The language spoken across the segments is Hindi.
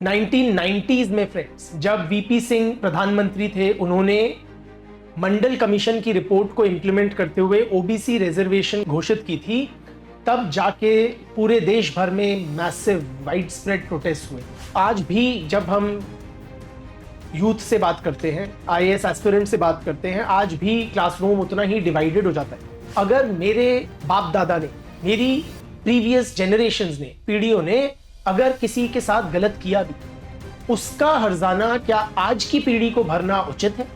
1990s में फ्रेंड्स, जब वीपी सिंह प्रधानमंत्री थे, उन्होंने मंडल कमीशन की रिपोर्ट को इंप्लीमेंट करते हुए ओबीसी रिजर्वेशन घोषित की थी। तब जाके पूरे देश भर में मैसिव वाइड स्प्रेड प्रोटेस्ट हुए। आज भी जब हम यूथ से बात करते हैं, आईएएस एस्पिरेंट से बात करते हैं, आज भी क्लासरूम उतना ही डिवाइडेड हो जाता है। अगर मेरे बाप दादा ने, मेरी प्रीवियस जनरेशंस ने, पीढ़ियों ने अगर किसी के साथ गलत किया भी, उसका हर्जाना क्या आज की पीढ़ी को भरना उचित है?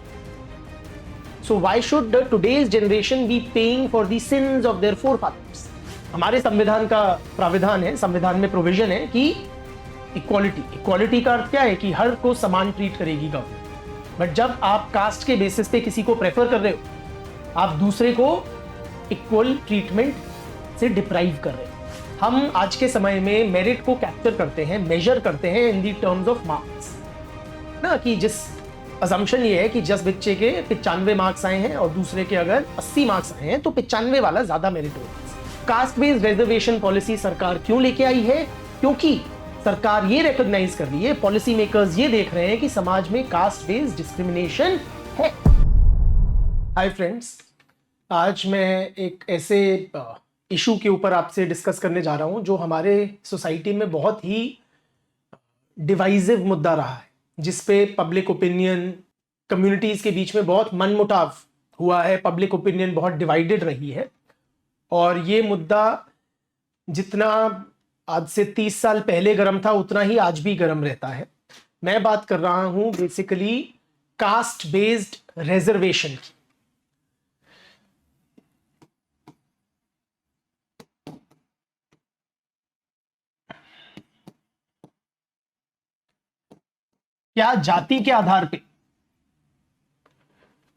So why should today's generation be paying for the sins of their forefathers? हमारे संविधान का प्राविधान है, संविधान में प्रोविजन है कि इक्वालिटी का अर्थ क्या है कि हर को समान ट्रीट करेगी गवर्नमेंट। बट जब आप कास्ट के बेसिस पे किसी को प्रेफर कर रहे हो, आप दूसरे को इक्वल ट्रीटमेंट से डिप्राइव कर रहे हो। हम आज के समय में मेरिट को कैप्चर करते हैं, मेजर करते हैं इन दी टर्म्स ऑफ मार्क्स ना, कि जिस अजम्पशन ये है कि जिस बच्चे के 95 मार्क्स आए हैं और दूसरे के अगर 80 मार्क्स आए हैं तो 95 वाला ज्यादा मेरिट होगा। कास्ट बेस्ड रिजर्वेशन पॉलिसी सरकार क्यों लेके आई है? क्योंकि सरकार ये रिकॉग्नाइज कर रही है, पॉलिसी मेकर्स ये देख रहे हैं कि समाज में कास्ट बेस्ड डिस्क्रिमिनेशन है। हाय फ्रेंड्स, आज मैं एक ऐसे इशू के ऊपर आपसे डिस्कस करने जा रहा हूं जो हमारे सोसाइटी में बहुत ही डिवाइसिव मुद्दा रहा है, जिसपे पब्लिक ओपिनियन, कम्युनिटीज के बीच में बहुत मनमुटाव हुआ है, पब्लिक ओपिनियन बहुत डिवाइडेड रही है। और ये मुद्दा जितना आज से 30 साल पहले गर्म था, उतना ही आज भी गर्म रहता है। मैं बात कर रहा हूं बेसिकली कास्ट बेस्ड रिजर्वेशन की। क्या जाति के आधार पे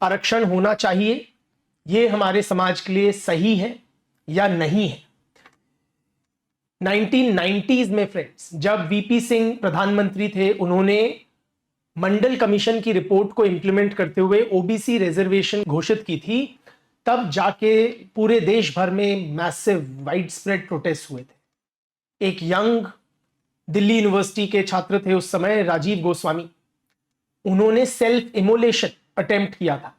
आरक्षण होना चाहिए? ये हमारे समाज के लिए सही है या नहीं है? 1990s में फ्रेंड्स, जब वीपी सिंह प्रधानमंत्री थे, उन्होंने मंडल कमीशन की रिपोर्ट को इंप्लीमेंट करते हुए ओबीसी रिजर्वेशन घोषित की थी। तब जाके पूरे देश भर में मैसिव वाइड स्प्रेड प्रोटेस्ट हुए थे। एक यंग दिल्ली यूनिवर्सिटी के छात्र थे उस समय, राजीव गोस्वामी। उन्होंने सेल्फ इमोलेशन अटेम्प्ट किया था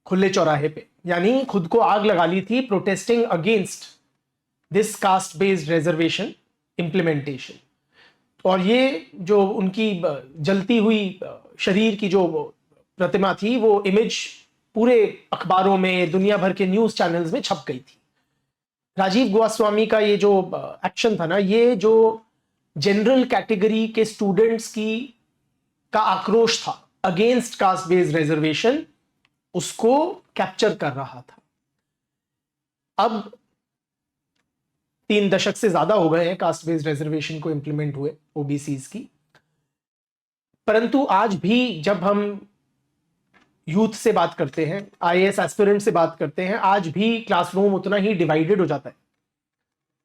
खुले चौराहे पे, यानी खुद को आग लगा ली थी, protesting against this cast based reservation implementation. और ये जो उनकी जलती हुई शरीर की जो प्रतिमा थी, वो इमेज पूरे अखबारों में, दुनिया भर के न्यूज चैनल्स में छप गई थी। राजीव गोस्वामी का ये जो एक्शन था ना, ये जो जनरल कैटेगरी के स्टूडेंट्स की का आक्रोश था अगेंस्ट कास्ट बेस्ड रिजर्वेशन, उसको कैप्चर कर रहा था। अब 3 दशक से ज्यादा हो गए हैं कास्ट बेस्ड रिजर्वेशन को इंप्लीमेंट हुए ओबीसीज की, परंतु आज भी जब हम यूथ से बात करते हैं, आईएएस एस्पिरेंट से बात करते हैं, आज भी क्लासरूम उतना ही डिवाइडेड हो जाता है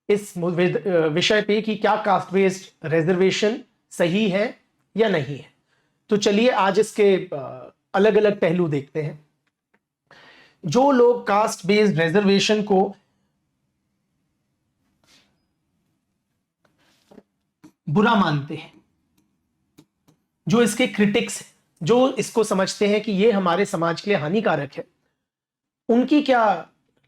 इस विषय पे कि क्या कास्ट बेस्ड रिजर्वेशन सही है या नहीं है। तो चलिए आज इसके अलग अलग पहलू देखते हैं। जो लोग कास्ट बेस्ड रिजर्वेशन को बुरा मानते हैं, जो इसके क्रिटिक्स हैं, जो इसको समझते हैं कि ये हमारे समाज के लिए हानिकारक है, उनकी क्या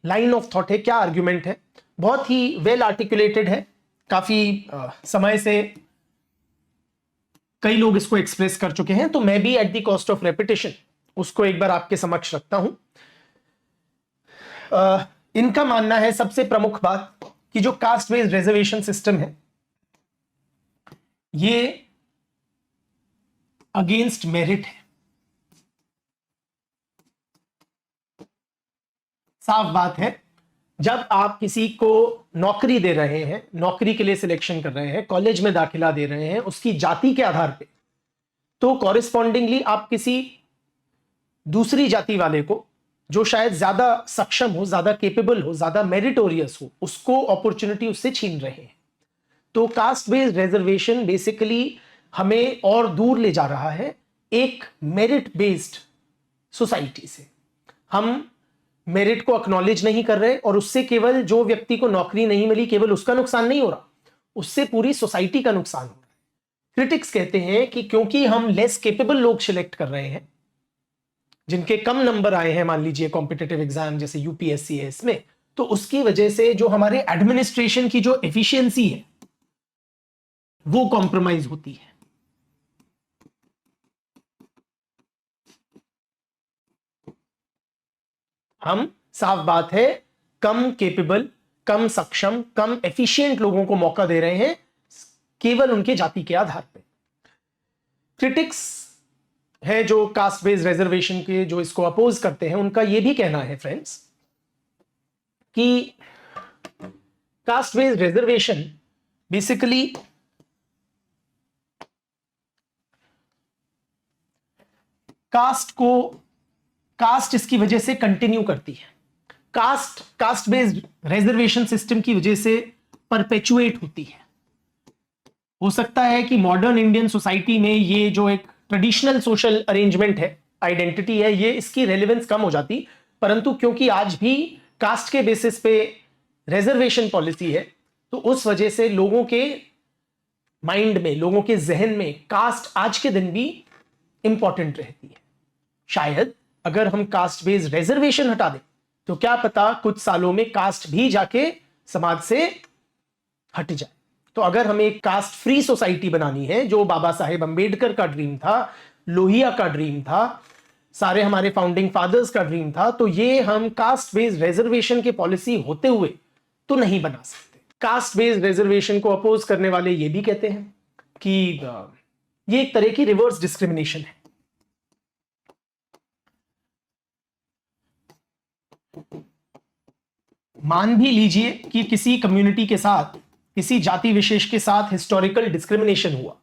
लाइन ऑफ थॉट है, क्या आर्ग्यूमेंट है? बहुत ही वेल आर्टिकुलेटेड है। काफी समय से कई लोग इसको एक्सप्रेस कर चुके हैं, तो मैं भी at the cost of repetition उसको एक बार आपके समक्ष रखता हूं। इनका मानना है, सबसे प्रमुख बात, कि जो कास्ट बेस्ड रिजर्वेशन सिस्टम है ये अगेंस्ट मेरिट है। साफ बात है, जब आप किसी को नौकरी दे रहे हैं, नौकरी के लिए सिलेक्शन कर रहे हैं, कॉलेज में दाखिला दे रहे हैं उसकी जाति के आधार पे, तो कॉरेस्पॉन्डिंगली आप किसी दूसरी जाति वाले को, जो शायद ज्यादा सक्षम हो, ज्यादा केपेबल हो, ज्यादा मेरिटोरियस हो, उसको अपॉर्चुनिटी उससे छीन रहे हैं। तो कास्ट बेस्ड रिजर्वेशन बेसिकली हमें और दूर ले जा रहा है एक मेरिट बेस्ड सोसाइटी से। हम मेरिट को एक्नॉलेज नहीं कर रहे, और उससे केवल जो व्यक्ति को नौकरी नहीं मिली, केवल उसका नुकसान नहीं हो रहा, उससे पूरी सोसाइटी का नुकसान हो रहा है। क्रिटिक्स कहते हैं कि क्योंकि हम लेस केपेबल लोग सिलेक्ट कर रहे हैं, जिनके कम नंबर आए हैं मान लीजिए कॉम्पिटिटिव एग्जाम जैसे यूपीएससी है इसमें, तो उसकी वजह से जो हमारे एडमिनिस्ट्रेशन की जो एफिशिएंसी है वो कॉम्प्रोमाइज होती है। हम साफ बात है कम केपेबल, कम सक्षम, कम एफिशिएंट लोगों को मौका दे रहे हैं केवल उनके जाति के आधार पर। क्रिटिक्स है जो कास्ट बेस्ड रिजर्वेशन के जो इसको अपोज करते हैं, उनका यह भी कहना है फ्रेंड्स कि caste based reservation basically caste इसकी वजह से कंटिन्यू करती है। कास्ट बेस्ड रिजर्वेशन सिस्टम की वजह से परपेचुएट होती है। हो सकता है कि मॉडर्न इंडियन सोसाइटी में ये जो एक ट्रेडिशनल सोशल अरेंजमेंट है, आइडेंटिटी है, ये इसकी रेलेवेंस कम हो जाती, परंतु क्योंकि आज भी कास्ट के बेसिस पे रिजर्वेशन पॉलिसी है, तो उस वजह से लोगों के माइंड में, लोगों के जहन में कास्ट आज के दिन भी इंपॉर्टेंट रहती है। शायद अगर हम कास्ट बेस्ड रिजर्वेशन हटा दें तो क्या पता कुछ सालों में कास्ट भी जाके समाज से हट जाए। तो अगर हमें एक कास्ट फ्री सोसाइटी बनानी है, जो बाबा साहेब अंबेडकर का ड्रीम था, लोहिया का ड्रीम था, सारे हमारे फाउंडिंग फादर्स का ड्रीम था, तो ये हम कास्ट बेस्ड रिजर्वेशन की पॉलिसी होते हुए तो नहीं बना सकते। कास्ट बेस्ड रिजर्वेशन को अपोज करने वाले ये भी कहते हैं कि ये एक तरह की रिवर्स डिस्क्रिमिनेशन है। मान भी लीजिए कि किसी कम्युनिटी के साथ, किसी जाति विशेष के साथ हिस्टोरिकल डिस्क्रिमिनेशन हुआ,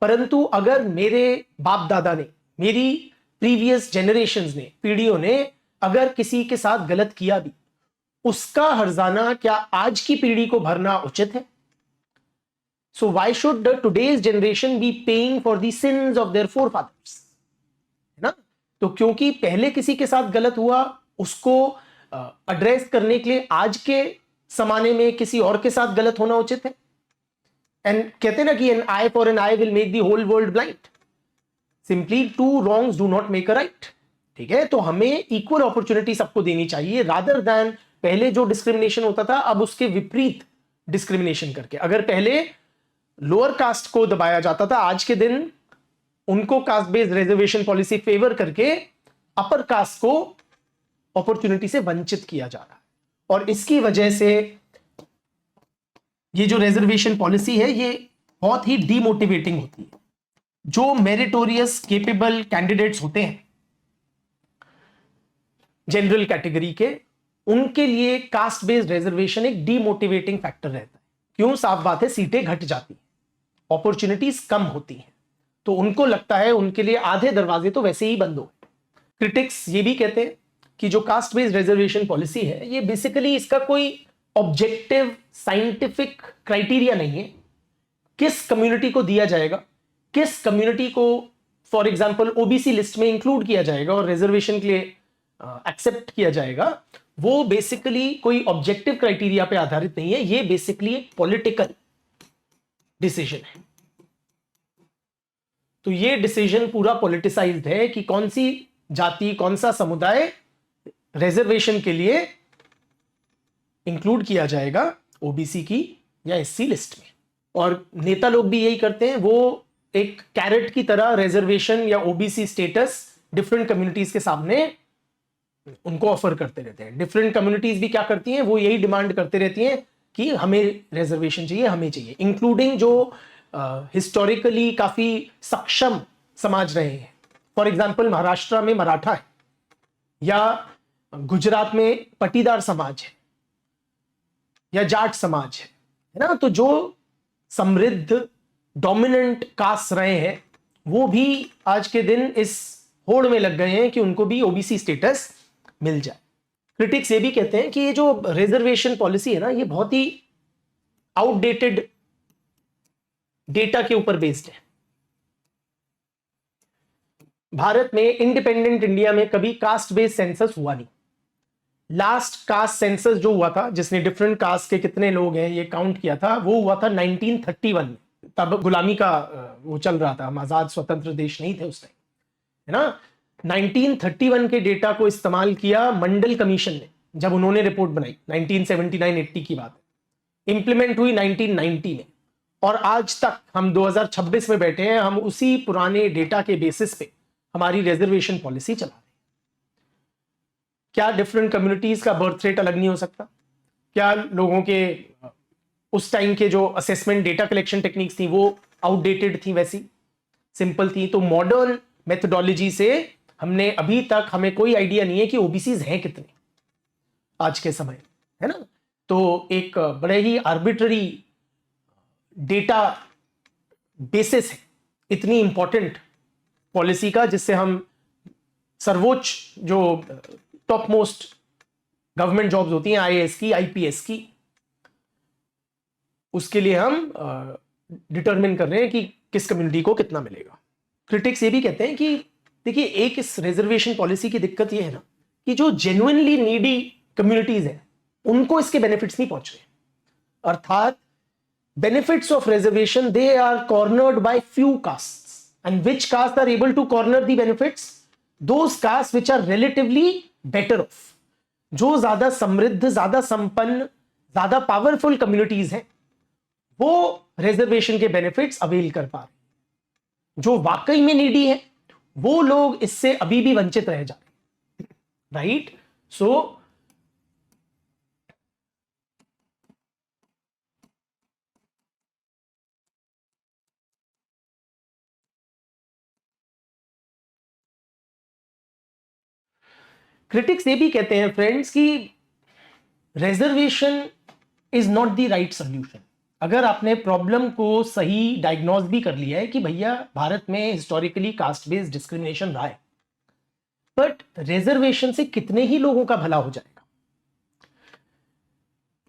परंतु अगर मेरे बाप दादा ने, मेरी प्रीवियस जनरेशंस ने, पीढ़ियों ने अगर किसी के साथ गलत किया भी, उसका हर्जाना क्या आज की पीढ़ी को भरना उचित है? So why should the today's generation be paying for the sins of their forefathers, है ना? तो क्योंकि पहले किसी के साथ गलत हुआ, उसको एड्रेस करने के लिए आज के जमाने में किसी और के साथ गलत होना उचित है। एंड कहते हैं ना कि an eye for an eye will make the whole world blind, simply two wrongs do not make a right. ठीक है, तो हमें इक्वल अपॉर्चुनिटी सबको देनी चाहिए, रादर देन पहले जो डिस्क्रिमिनेशन होता था अब उसके विपरीत डिस्क्रिमिनेशन करके। अगर पहले लोअर कास्ट को दबाया जाता था, आज के दिन उनको cast based reservation policy favour करके अपर कास्ट को अपॉर्चुनिटी से वंचित किया जा रहा है। और इसकी वजह से ये जो रिजर्वेशन पॉलिसी है ये बहुत ही डीमोटिवेटिंग होती है। जो मेरिटोरियस केपेबल कैंडिडेट्स होते हैं जनरल कैटेगरी के, उनके लिए कास्ट बेस्ड रिजर्वेशन एक डीमोटिवेटिंग फैक्टर रहता है। क्यों? साफ बात है, सीटें घट जाती हैं, अपॉर्चुनिटीज कम होती हैं, तो उनको लगता है उनके लिए आधे दरवाजे तो वैसे ही बंद हो गए। क्रिटिक्स ये भी कहते हैं कि जो कास्ट बेस्ड रिजर्वेशन पॉलिसी है, ये बेसिकली इसका कोई ऑब्जेक्टिव साइंटिफिक क्राइटेरिया नहीं है। किस कम्युनिटी को दिया जाएगा, किस कम्युनिटी को फॉर एग्जांपल ओबीसी लिस्ट में इंक्लूड किया जाएगा और रिजर्वेशन के लिए एक्सेप्ट किया जाएगा, वो बेसिकली कोई ऑब्जेक्टिव क्राइटेरिया पे आधारित नहीं है। ये बेसिकली एक पॉलिटिकल डिसीजन है। तो ये डिसीजन पूरा पॉलिटिसाइज्ड है कि कौन सी जाति, कौन सा समुदाय रिजर्वेशन के लिए इंक्लूड किया जाएगा ओबीसी की या एससी लिस्ट में। और नेता लोग भी यही करते हैं, वो एक कैरेट की तरह रिजर्वेशन या ओबीसी स्टेटस डिफरेंट कम्युनिटीज के सामने उनको ऑफर करते रहते हैं। डिफरेंट कम्युनिटीज भी क्या करती हैं, वो यही डिमांड करते रहती हैं कि हमें रिजर्वेशन चाहिए, हमें चाहिए, इंक्लूडिंग जो हिस्टोरिकली काफी सक्षम समाज रहे हैं। फॉर एग्जांपल महाराष्ट्र में मराठा है, या गुजरात में पटीदार समाज है, या जाट समाज है ना। तो जो समृद्ध डोमिनेंट कास्ट रहे हैं, वो भी आज के दिन इस होड़ में लग गए हैं कि उनको भी ओबीसी स्टेटस मिल जाए। क्रिटिक्स ये भी कहते हैं कि ये जो रिजर्वेशन पॉलिसी है ना, ये बहुत ही आउटडेटेड डेटा के ऊपर बेस्ड है। भारत में इंडिपेंडेंट इंडिया में कभी कास्ट बेस्ड सेंसस हुआ नहीं। लास्ट कास्ट सेंसस जो हुआ था, जिसने डिफरेंट कास्ट के कितने लोग हैं ये काउंट किया था, वो हुआ था 1931 में। तब गुलामी का वो चल रहा था, हम आजाद स्वतंत्र देश नहीं थे उस टाइम, है ना। 1931 के डेटा को इस्तेमाल किया मंडल कमीशन ने जब उन्होंने रिपोर्ट बनाई, 1979-80 की बात है, इंप्लीमेंट हुई 1990 में, और आज तक हम 2026 में बैठे हैं, हम उसी पुराने डेटा के बेसिस पे हमारी रिजर्वेशन पॉलिसी चला रहे हैं। क्या डिफरेंट कम्युनिटीज का बर्थ रेट अलग नहीं हो सकता? क्या लोगों के उस टाइम के जो असेसमेंट डेटा कलेक्शन टेक्निक्स थी वो आउटडेटेड थी, वैसी सिंपल थी? तो मॉडर्न मेथोडोलॉजी से हमने अभी तक, हमें कोई आइडिया नहीं है कि ओबीसीज हैं कितने आज के समय, है ना। तो एक बड़े ही आर्बिट्ररी डेटा बेसिस है इतनी इंपॉर्टेंट पॉलिसी का, जिससे हम सर्वोच्च जो टॉप मोस्ट गवर्नमेंट जॉब्स होती हैं, आईएएस की, आईपीएस की, उसके लिए हम डिटरमिन कर रहे हैं कि किस कम्युनिटी को कितना मिलेगा। क्रिटिक्स ये भी कहते हैं कि देखिए, एक इस रिजर्वेशन पॉलिसी की दिक्कत ये है ना कि जो जेन्युइनली नीडी कम्युनिटीज हैं उनको इसके बेनिफिट्स नहीं पहुंच रहे, अर्थात benefits of reservation, they are cornered by few castes, and which castes are able to corner the benefits? Those castes which are relatively better off, जो ज्यादा समृद्ध, ज्यादा संपन्न, ज्यादा पावरफुल कम्युनिटीज हैं, वो रिजर्वेशन के बेनिफिट्स अवेल कर पा रहे। जो वाकई में नीडी है वो लोग इससे अभी भी वंचित रह जा रहे हैं, राइट। सो क्रिटिक्स ये भी कहते हैं फ्रेंड्स कि reservation is not the right solution. अगर आपने प्रॉब्लम को सही डायग्नोज भी कर लिया है कि भैया भारत में हिस्टोरिकली कास्ट बेस्ड डिस्क्रिमिनेशन रहा है, बट रिजर्वेशन से कितने ही लोगों का भला हो जाएगा?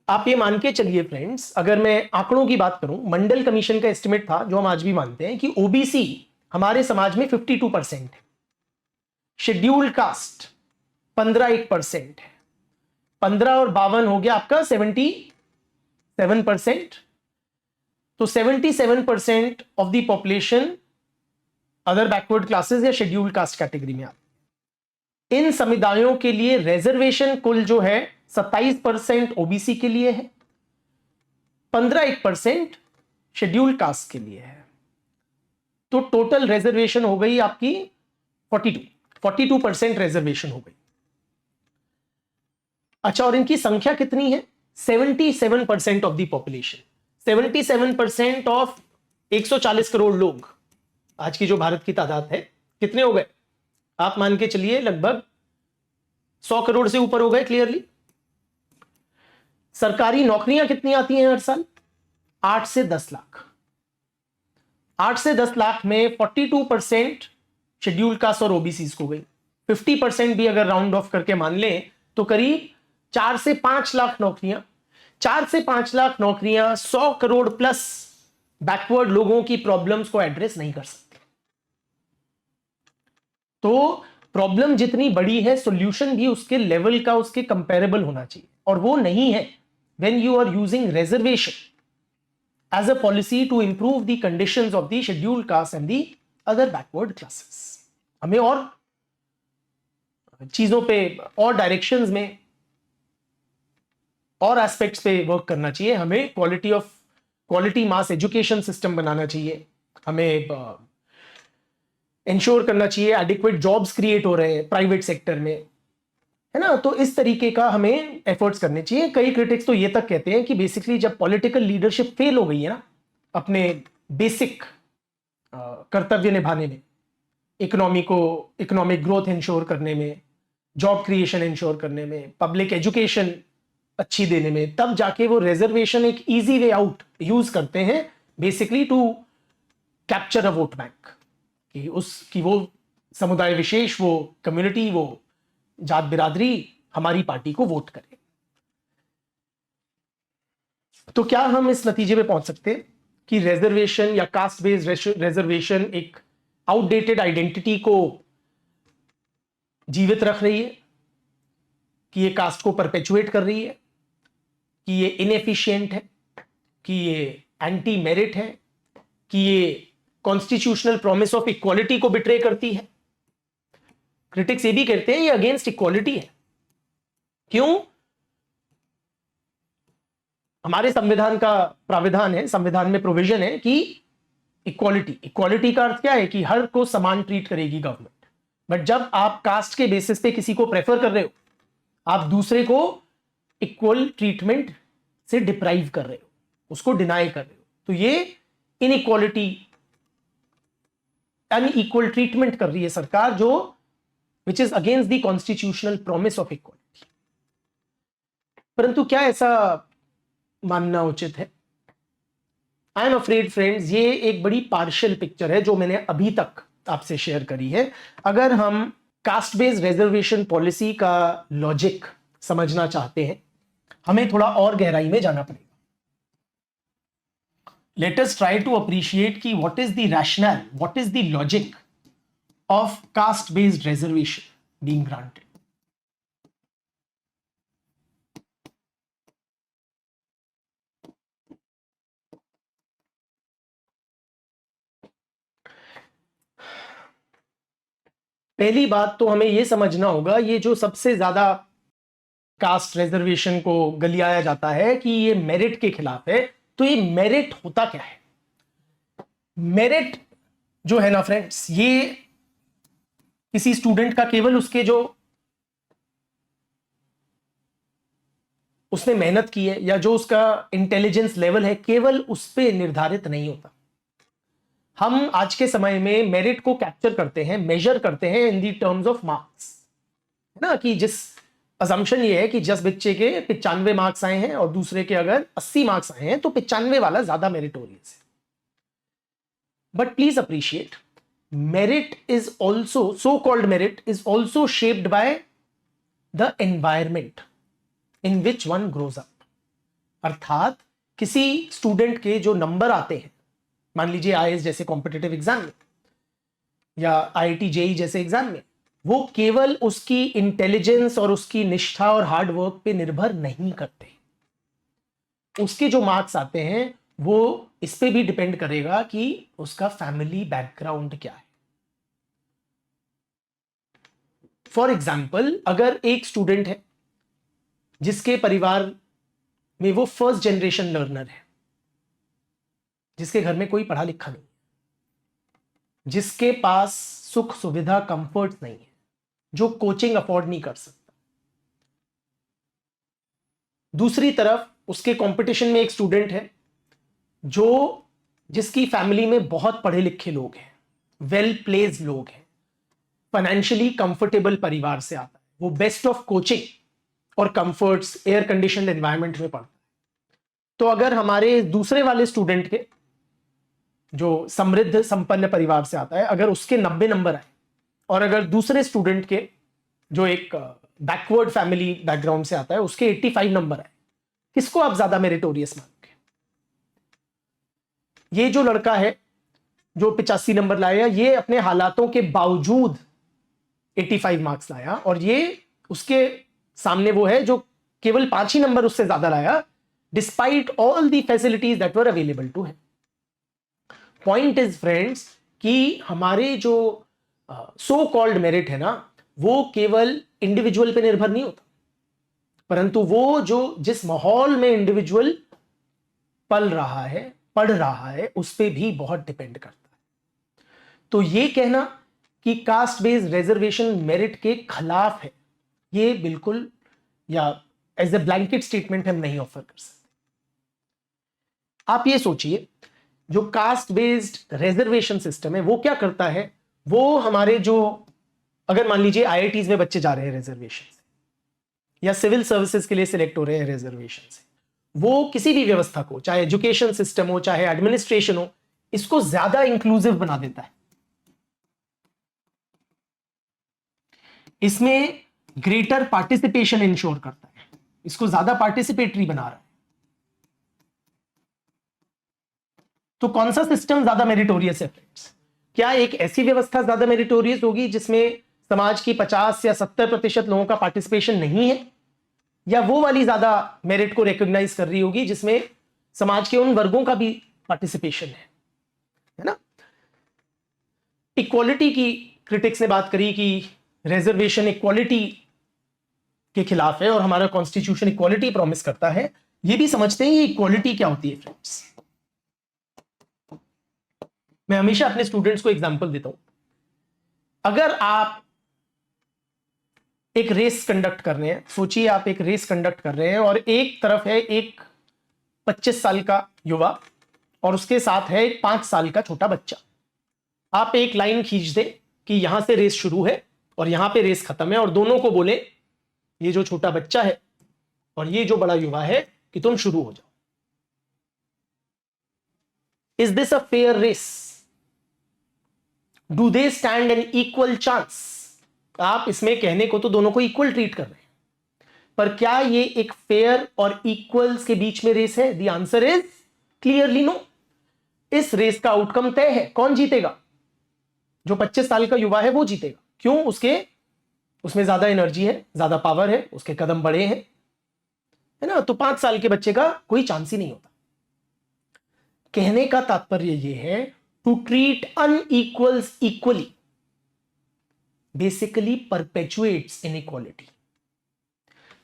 आप ये मान के चलिए फ्रेंड्स, अगर मैं आंकड़ों की बात करूं, मंडल कमीशन का एस्टिमेट था, जो हम आज भी मानते हैं, कि ओबीसी हमारे समाज में 52% है, शेड्यूल्ड कास्ट 15% है, 15 और 52 हो गया आपका 77%। तो 77% of the population other backward classes या शेड्यूल्ड कास्ट कैटेगरी में आते। इन समुदायों के लिए रिजर्वेशन कुल जो है 27% ओबीसी के लिए है, 15% शेड्यूल्ड कास्ट के लिए है। तो टोटल रिजर्वेशन हो गई आपकी 42% रिजर्वेशन हो गई। अच्छा, और इनकी संख्या कितनी है? 77% of the population, 77% of 140 crore लोग, आज की जो भारत की तादाद है, कितने हो गए? आप मान के चलिए लगभग 100 करोड़ से ऊपर हो गए क्लियरली। सरकारी नौकरियां कितनी आती हैं हर साल? 8 से 10 लाख। 8 से 10 लाख में 42% शेड्यूल्ड कास्ट और ओबीसी को गई। 50% भी अगर राउंड ऑफ करके मान लें तो करीब 4 से 5 लाख नौकरियां, 4 से 5 लाख नौकरियां 100 करोड़ प्लस बैकवर्ड लोगों की प्रॉब्लम्स को एड्रेस नहीं कर सकती। तो प्रॉब्लम जितनी बड़ी है, सॉल्यूशन भी उसके लेवल का, उसके कंपेरेबल होना चाहिए, और वो नहीं है when you are using reservation as a policy to improve the conditions of the scheduled caste and the other backward classes। हमें और चीजों पे, और डायरेक्शंस में, और एस्पेक्ट्स पे वर्क करना चाहिए। हमें क्वालिटी मास एजुकेशन सिस्टम बनाना चाहिए, हमें इंश्योर करना चाहिए एडिक्वेट जॉब्स क्रिएट हो रहे हैं प्राइवेट सेक्टर में, है ना। तो इस तरीके का हमें एफर्ट्स करने चाहिए। कई क्रिटिक्स तो ये तक कहते हैं कि बेसिकली जब पॉलिटिकल लीडरशिप फेल हो गई है ना अपने बेसिक कर्तव्य निभाने में, इकोनॉमिक ग्रोथ इंश्योर करने में, जॉब क्रिएशन इंश्योर करने में, पब्लिक एजुकेशन अच्छी देने में, तब जाके वो रिजर्वेशन एक इजी वे आउट यूज करते हैं basically to capture a vote bank, कि वो समुदाय विशेष, वो कम्युनिटी, वो जात बिरादरी हमारी पार्टी को वोट करे। तो क्या हम इस नतीजे पे पहुंच सकते हैं कि रिजर्वेशन या कास्ट बेस्ड रिजर्वेशन एक आउटडेटेड आइडेंटिटी को जीवित रख रही है, कि ये कास्ट को परपेचुएट कर रही है, कि ये इनएफिशिएंट है, कि ये एंटी मेरिट है, कि ये कॉन्स्टिट्यूशनल प्रॉमिस ऑफ इक्वालिटी को बिट्रे करती है। क्रिटिक्स ये भी कहते हैं ये अगेंस्ट इक्वालिटी है। क्यों? हमारे संविधान का प्राविधान है, संविधान में प्रोविजन है कि इक्वालिटी का अर्थ क्या है कि हर को समान ट्रीट करेगी गवर्नमेंट। बट जब आप कास्ट के बेसिस पे किसी को प्रेफर कर रहे हो, आप दूसरे को इक्वल ट्रीटमेंट से डिप्राइव कर रहे हो, उसको डिनाई कर रहे हो, तो ये इनइक्वालिटी, अनइक्वल ट्रीटमेंट कर रही है सरकार, जो which is against the constitutional promise of equality. परंतु क्या ऐसा मानना उचित है? आई एम अफ्रेड फ्रेंड्स, ये एक बड़ी पार्शियल पिक्चर है जो मैंने अभी तक आपसे शेयर करी है। अगर हम कास्ट बेस्ड रिजर्वेशन पॉलिसी का लॉजिक समझना चाहते हैं, हमें थोड़ा और गहराई में जाना पड़ेगा। Let us try to appreciate कि what is the rational, what is the logic of caste based reservation being granted. पहली बात तो हमें यह समझना होगा, ये जो सबसे ज्यादा कास्ट रिजर्वेशन को गलियाया जाता है कि ये मेरिट के खिलाफ है, तो ये मेरिट होता क्या है? मेरिट जो है ना फ्रेंड्स, ये किसी स्टूडेंट का केवल उसके जो उसने मेहनत की है या जो उसका इंटेलिजेंस लेवल है, केवल उस पर निर्धारित नहीं होता। हम आज के समय में मेरिट को कैप्चर करते हैं, मेजर करते हैं इन दी टर्म्स ऑफ मार्क्स, है ना, कि जिस असम्पशन ये है कि जिस बच्चे के 95 मार्क्स आए हैं और दूसरे के अगर 80 मार्क्स आए हैं तो 95 वाला ज्यादा मेरिटोरियस है। But please appreciate, merit is also, so called merit is also shaped by the environment in which one grows up। अर्थात किसी स्टूडेंट के जो नंबर आते हैं, मान लीजिए आईएएस जैसे कॉम्पिटिटिव एग्जाम में या आईआईटी जेईई जैसे एग्जाम में, वो केवल उसकी इंटेलिजेंस और उसकी निष्ठा और हार्ड वर्क पे निर्भर नहीं करते। उसके जो मार्क्स आते हैं वो इस पे भी डिपेंड करेगा कि उसका फैमिली बैकग्राउंड क्या है। फॉर एग्जाम्पल, अगर एक स्टूडेंट है जिसके परिवार में वो फर्स्ट जनरेशन लर्नर है, जिसके घर में कोई पढ़ा लिखा नहीं, जिसके पास सुख सुविधा कंफर्ट नहीं है, जो कोचिंग अफोर्ड नहीं कर सकता, दूसरी तरफ उसके कंपटीशन में एक स्टूडेंट है जिसकी फैमिली में बहुत पढ़े लिखे लोग हैं, वेल प्लेस्ड लोग हैं, फाइनेंशियली कंफर्टेबल परिवार से आता है, वो बेस्ट ऑफ कोचिंग और कंफर्ट्स, एयर कंडीशनड एनवायरनमेंट में पढ़ता है। तो अगर हमारे दूसरे वाले स्टूडेंट के जो समृद्ध संपन्न परिवार से आता है, अगर उसके 90 नंबर आए और अगर दूसरे स्टूडेंट के जो एक बैकवर्ड फैमिली बैकग्राउंड से आता है उसके 85 नंबर आए, किसको आप ज्यादा मेरिटोरियस मानोगे? ये जो लड़का है जो 85 नंबर लाया, ये अपने हालातों के बावजूद 85 मार्क्स लाया, और ये उसके सामने वो है जो केवल 5 ही नंबर उससे ज्यादा लाया, despite all the facilities that were available to him. Point is friends कि हमारे जो सो कॉल्ड मेरिट है ना, वो केवल इंडिविजुअल पे निर्भर नहीं होता, परंतु वो जो जिस माहौल में इंडिविजुअल पल रहा है, पढ़ रहा है, उस पे भी बहुत डिपेंड करता है। तो ये कहना कि कास्ट बेस्ड रिजर्वेशन मेरिट के खिलाफ है, ये बिल्कुल या एज ए ब्लैंकेट स्टेटमेंट हम नहीं ऑफर कर सकते। आप ये सोचिए, जो कास्ट बेस्ड रिजर्वेशन सिस्टम है वो क्या करता है, वो हमारे जो, अगर मान लीजिए आईआईटीज में बच्चे जा रहे हैं रिजर्वेशन से या सिविल सर्विसेज के लिए सिलेक्ट हो रहे हैं रिजर्वेशन से, वो किसी भी व्यवस्था को, चाहे एजुकेशन सिस्टम हो चाहे एडमिनिस्ट्रेशन हो, इसको ज्यादा इंक्लूसिव बना देता है। इसमें ग्रेटर पार्टिसिपेशन इंश्योर करता है, इसको ज्यादा पार्टिसिपेटरी बना रहा है। तो कौन सा सिस्टम ज्यादा मेरिटोरियस है फ्रेंड्स? क्या एक ऐसी व्यवस्था ज्यादा मेरिटोरियस होगी जिसमें समाज की 50 या 70% लोगों का पार्टिसिपेशन नहीं है, या वो वाली ज्यादा मेरिट को रिकॉग्नाइज कर रही होगी जिसमें समाज के उन वर्गों का भी पार्टिसिपेशन है? है ना। इक्वालिटी की क्रिटिक्स ने बात करी कि रिजर्वेशन इक्वालिटी के खिलाफ है और हमारा कॉन्स्टिट्यूशन इक्वालिटी प्रॉमिस करता है। ये भी समझते हैं ये इक्वालिटी क्या होती है फ्रेंड्स। मैं हमेशा अपने स्टूडेंट्स को एग्जांपल देता हूं। अगर आप एक रेस कंडक्ट कर रहे हैं, सोचिए आप एक रेस कंडक्ट कर रहे हैं और एक तरफ है एक 25 साल का युवा और उसके साथ है एक 5 साल का छोटा बच्चा। आप एक लाइन खींच दें कि यहां से रेस शुरू है और यहां पे रेस खत्म है और दोनों को बोले, ये जो छोटा बच्चा है और ये जो बड़ा युवा है, कि तुम शुरू हो जाओ। Is this a fair race? Do they stand an equal chance? आप इसमें कहने को तो दोनों को इक्वल ट्रीट कर रहे हैं, पर क्या ये एक फेयर और इक्वल्स के बीच में रेस है? The answer is clearly no. इस रेस का आउटकम तय है, कौन जीतेगा? जो 25 साल का युवा है वो जीतेगा। क्यों? उसमें ज्यादा एनर्जी है, ज्यादा पावर है, उसके कदम बड़े हैं, है ना। तो 5 साल के बच्चे का कोई चांस ही नहीं होता। कहने का तात्पर्य यह है, to treat unequals equally basically perpetuates inequality.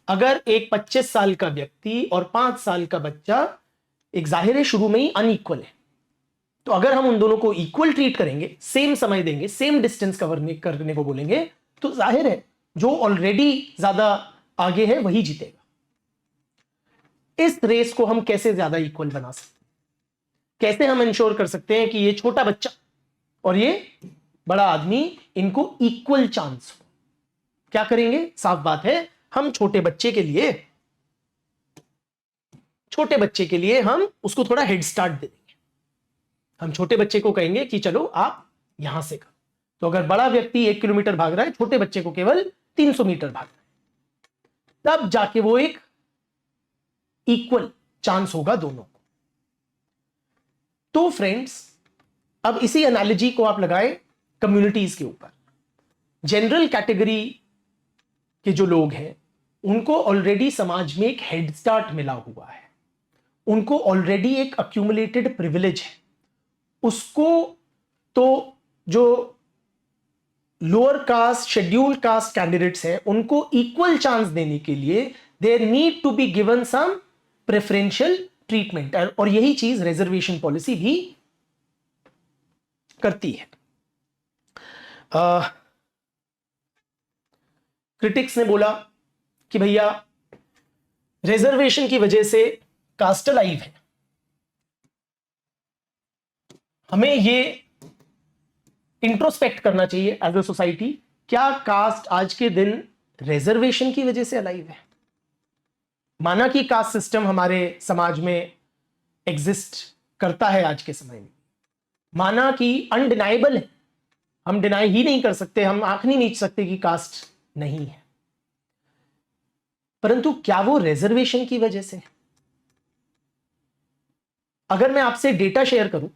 अगर एक 25 साल का व्यक्ति और 5 साल का बच्चा, एक जाहिर है शुरू में ही अनइक्वल है, तो अगर हम उन दोनों को इक्वल ट्रीट करेंगे, सेम समय देंगे, सेम डिस्टेंस कवर करने को बोलेंगे, तो जाहिर है जो ऑलरेडी ज्यादा आगे है वही जीतेगा। इस रेस को हम कैसे ज्यादा इक्वल बना सकते हैं? कैसे हम इंश्योर कर सकते हैं कि ये छोटा बच्चा और ये बड़ा आदमी, इनको इक्वल चांस हो? क्या करेंगे? साफ बात है, हम छोटे बच्चे के लिए हम उसको थोड़ा हेड स्टार्ट दे देंगे। हम छोटे बच्चे को कहेंगे कि चलो आप यहां से करो। तो अगर बड़ा व्यक्ति 1 किलोमीटर भाग रहा है, छोटे बच्चे को केवल 300 मीटर भागना है, तब जाके वो एक इक्वल चांस होगा दोनों को। तो फ्रेंड्स, अब इसी एनालॉजी को आप लगाएं कम्युनिटीज के ऊपर। जनरल कैटेगरी के जो लोग हैं, उनको ऑलरेडी समाज में एक हेड स्टार्ट मिला हुआ है, उनको ऑलरेडी एक अक्यूमुलेटेड प्रिविलेज है। उसको तो जो lower caste, scheduled caste candidates हैं, उनको इक्वल चांस देने के लिए there need to be given some preferential treatment, और यही चीज रिजर्वेशन पॉलिसी भी करती है। क्रिटिक्स ने बोला कि भैया रिजर्वेशन की वजह से कास्ट अलाइव है। हमें ये इंट्रोस्पेक्ट करना चाहिए एज अ सोसाइटी, क्या कास्ट आज के दिन रिजर्वेशन की वजह से अलाइव है? माना कि कास्ट सिस्टम हमारे समाज में एग्जिस्ट करता है आज के समय में, माना कि अनडिनाइबल है, हम डिनाई ही नहीं कर सकते, हम आंख नहीं नीच सकते कि कास्ट नहीं है, परंतु क्या वो रिजर्वेशन की वजह से? अगर मैं आपसे डेटा शेयर करूं,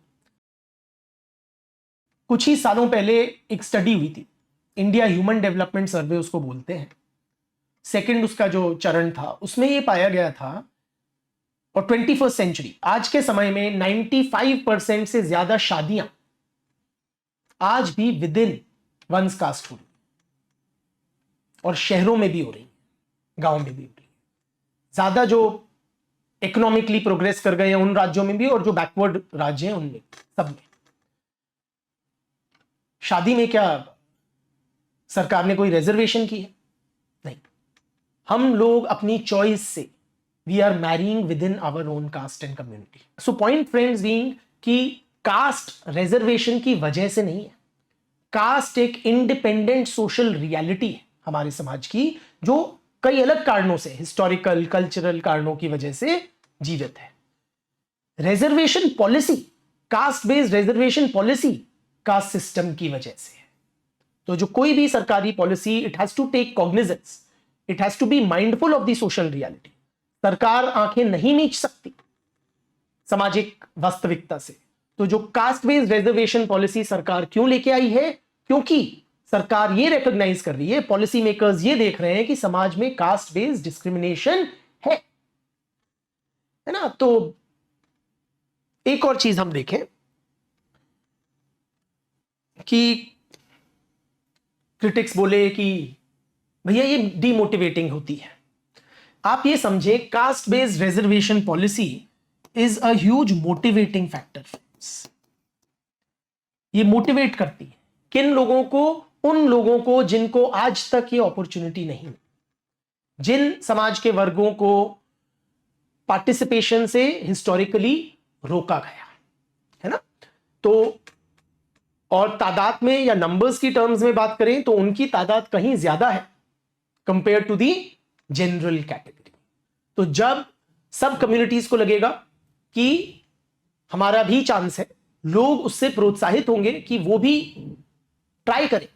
कुछ ही सालों पहले एक स्टडी हुई थी, इंडिया ह्यूमन डेवलपमेंट सर्वे उसको बोलते हैं, सेकंड उसका जो चरण था, उसमें यह पाया गया था, और 21st सेंचुरी आज के समय में 95% से ज्यादा शादियां आज भी विद इन वंस कास्ट हो रही, और शहरों में भी हो रही, गांव में भी हो रही। ज्यादा जो इकोनॉमिकली प्रोग्रेस कर गए हैं उन राज्यों में भी, और जो बैकवर्ड राज्य हैं उनमें, सब में। शादी में क्या सरकार ने कोई रिजर्वेशन की है? नहीं। हम लोग अपनी चॉइस से we are marrying within our own caste and community. So point friends being कि कास्ट रिजर्वेशन की वजह से नहीं है। कास्ट एक इंडिपेंडेंट सोशल रियलिटी है हमारे समाज की, जो कई अलग कारणों से, हिस्टोरिकल, कल्चरल कारणों की वजह से जीवित है। Reservation policy, caste based reservation policy caste system की वजह से है। तो जो कोई भी सरकारी policy, it has to take cognizance, it has to be mindful of the social reality. सरकार आंखें नहीं मीच सकती सामाजिक वास्तविकता से। तो जो कास्ट बेस्ड रिजर्वेशन पॉलिसी सरकार क्यों लेके आई है? क्योंकि सरकार ये रिकॉग्नाइज कर रही है, पॉलिसी मेकर्स ये देख रहे हैं कि समाज में कास्ट बेस्ड डिस्क्रिमिनेशन है ना। तो एक और चीज हम देखें, कि क्रिटिक्स बोले कि भैया ये डीमोटिवेटिंग होती है। आप ये समझे, cast based reservation policy is a huge motivating factor. ये मोटिवेट करती है किन लोगों को? उन लोगों को जिनको आज तक ये अपॉर्चुनिटी नहीं, जिन समाज के वर्गों को पार्टिसिपेशन से हिस्टोरिकली रोका गया है ना। तो और तादाद में या नंबर्स की टर्म्स में बात करें तो उनकी तादाद कहीं ज्यादा है compare to the general category. तो जब सब कम्युनिटीज को लगेगा कि हमारा भी चांस है, लोग उससे प्रोत्साहित होंगे कि वो भी ट्राई करें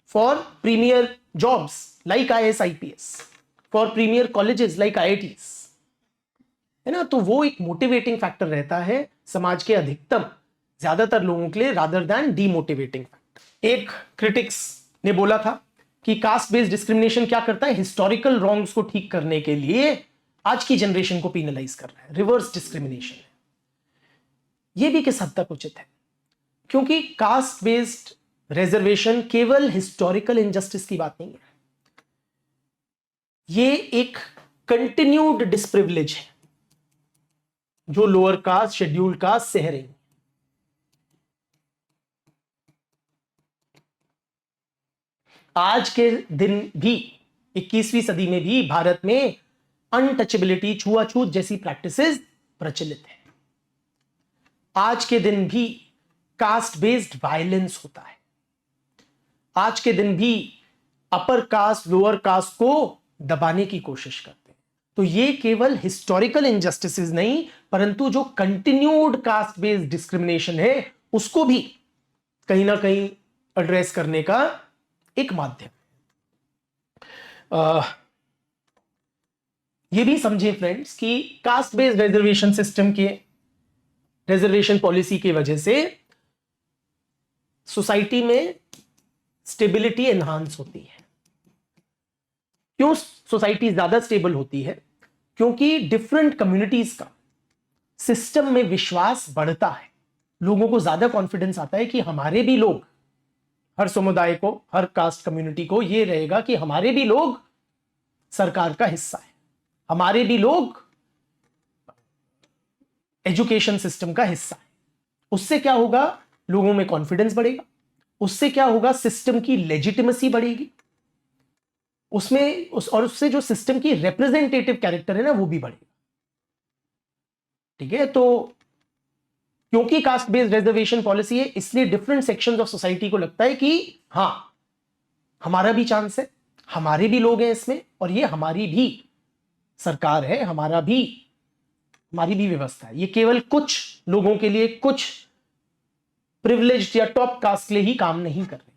for premier jobs like IAS IPS, for premier colleges like IITs, है ना। तो वो एक मोटिवेटिंग फैक्टर रहता है समाज के अधिकतम ज्यादातर लोगों के लिए, रादर दैन डीमोटिवेटिंग फैक्टर। एक क्रिटिक्स ने बोला था कि कास्ट बेस्ड डिस्क्रिमिनेशन क्या करता है? हिस्टोरिकल रॉन्ग्स को ठीक करने के लिए आज की जनरेशन को पीनलाइज कर रहा है, रिवर्स डिस्क्रिमिनेशन है। यह भी किस हद तक उचित है? क्योंकि कास्ट बेस्ड रिजर्वेशन केवल हिस्टोरिकल इनजस्टिस की बात नहीं है, यह एक कंटिन्यूड डिसप्रिविलेज है जो लोअर कास्ट, शेड्यूल्ड कास्ट सह रही। आज के दिन भी 21वीं सदी में भी भारत में अनटचेबिलिटी, छुआछूत जैसी प्रैक्टिसेस प्रचलित है। आज के दिन भी कास्ट बेस्ड वायलेंस होता है। आज के दिन भी अपर कास्ट लोअर कास्ट को दबाने की कोशिश करते हैं। तो ये केवल हिस्टोरिकल इनजस्टिसेस नहीं, परंतु जो कंटिन्यूड कास्ट बेस्ड डिस्क्रिमिनेशन है उसको भी कहीं ना कहीं एड्रेस करने का एक माध्यम। ये भी समझे फ्रेंड्स कि कास्ट बेस्ड रिजर्वेशन सिस्टम के, रिजर्वेशन पॉलिसी की वजह से सोसाइटी में स्टेबिलिटी एनहांस होती है। क्यों सोसाइटी ज्यादा स्टेबल होती है? क्योंकि डिफरेंट कम्युनिटीज का सिस्टम में विश्वास बढ़ता है। लोगों को ज्यादा कॉन्फिडेंस आता है कि हमारे भी लोग, हर समुदाय को, हर कास्ट कम्युनिटी को यह रहेगा कि हमारे भी लोग सरकार का हिस्सा है, हमारे भी लोग एजुकेशन सिस्टम का हिस्सा है। उससे क्या होगा? लोगों में कॉन्फिडेंस बढ़ेगा। उससे क्या होगा? सिस्टम की लेजिटिमेसी बढ़ेगी उसमें और उससे जो सिस्टम की रिप्रेजेंटेटिव कैरेक्टर है ना, वो भी बढ़ेगा। ठीक है। तो क्योंकि कास्ट बेस्ड रिजर्वेशन पॉलिसी है, इसलिए डिफरेंट सेक्शंस ऑफ सोसाइटी को लगता है कि हां, हमारा भी चांस है, हमारे भी लोग हैं इसमें, और ये हमारी भी सरकार है, हमारी भी व्यवस्था है। ये केवल कुछ लोगों के लिए, कुछ प्रिविलेज्ड या टॉप कास्ट के लिए ही काम नहीं कर रही।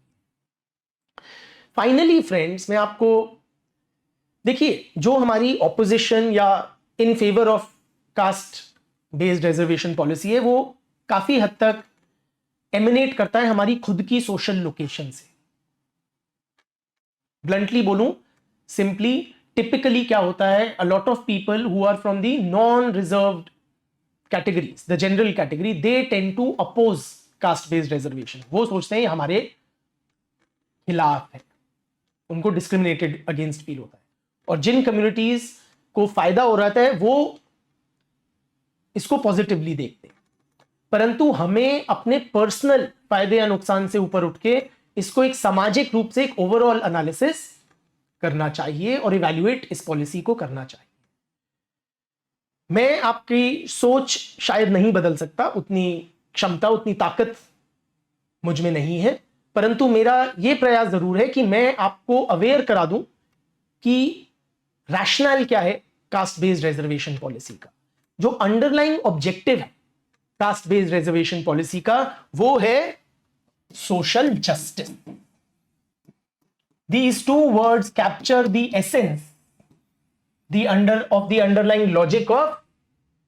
फाइनली फ्रेंड्स, मैं आपको देखिए, जो हमारी ऑपोजिशन या in favour of caste based reservation policy है, वो काफी हद तक एमिनेट करता है हमारी खुद की सोशल लोकेशन से। ब्लंटली बोलूं, सिंपली, टिपिकली क्या होता है, a lot of people who are from the non reserved categories, the general category, they tend to oppose caste based reservation. वो सोचते हैं हमारे खिलाफ है, उनको डिस्क्रिमिनेटेड अगेंस्ट फील होता है। और जिन कम्युनिटीज को फायदा हो रहा है वो इसको पॉजिटिवली देखते हैं। परंतु हमें अपने पर्सनल फायदे या नुकसान से ऊपर उठ के इसको एक सामाजिक रूप से एक ओवरऑल एनालिसिस करना चाहिए और इवैल्यूएट इस पॉलिसी को करना चाहिए। मैं आपकी सोच शायद नहीं बदल सकता, उतनी क्षमता, उतनी ताकत मुझ में नहीं है, परंतु मेरा यह प्रयास जरूर है कि मैं आपको अवेयर करा दूं कि रैशनल क्या है कास्ट बेस्ड रिजर्वेशन पॉलिसी का। जो अंडरलाइंग ऑब्जेक्टिव है कास्ट बेस्ड रिजर्वेशन पॉलिसी का, वो है social justice. These two words capture the essence, of the underlying logic of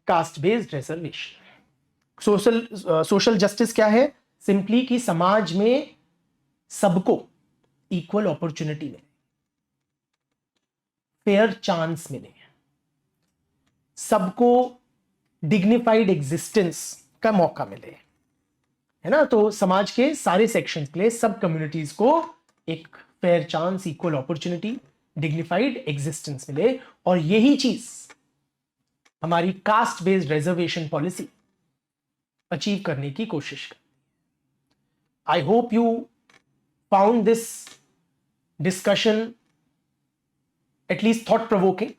caste-based reservation. Social justice क्या है? सिंपली कि समाज में सबको इक्वल अपॉर्चुनिटी मिले, फेयर चांस मिले, सबको डिग्निफाइड एग्जिस्टेंस का मौका मिले, है ना। तो समाज के सारे सेक्शंस के लिए, सब कम्युनिटीज को एक fair chance, equal opportunity, dignified existence मिले, और यही चीज हमारी cast based reservation policy achieve करने की कोशिश कर। I hope you found this discussion at least thought provoking.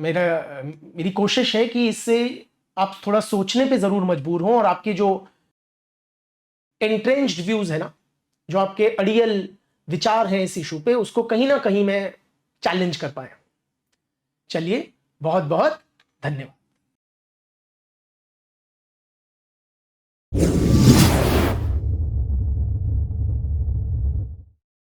मेरी कोशिश है कि इससे आप थोड़ा सोचने पे जरूर मजबूर हों, और आपके जो एंट्रेंच्ड व्यूज है ना, जो आपके अड़ियल विचार हैं इस इशू पे, उसको कहीं ना कहीं मैं चैलेंज कर पाया। चलिए, बहुत बहुत धन्यवाद।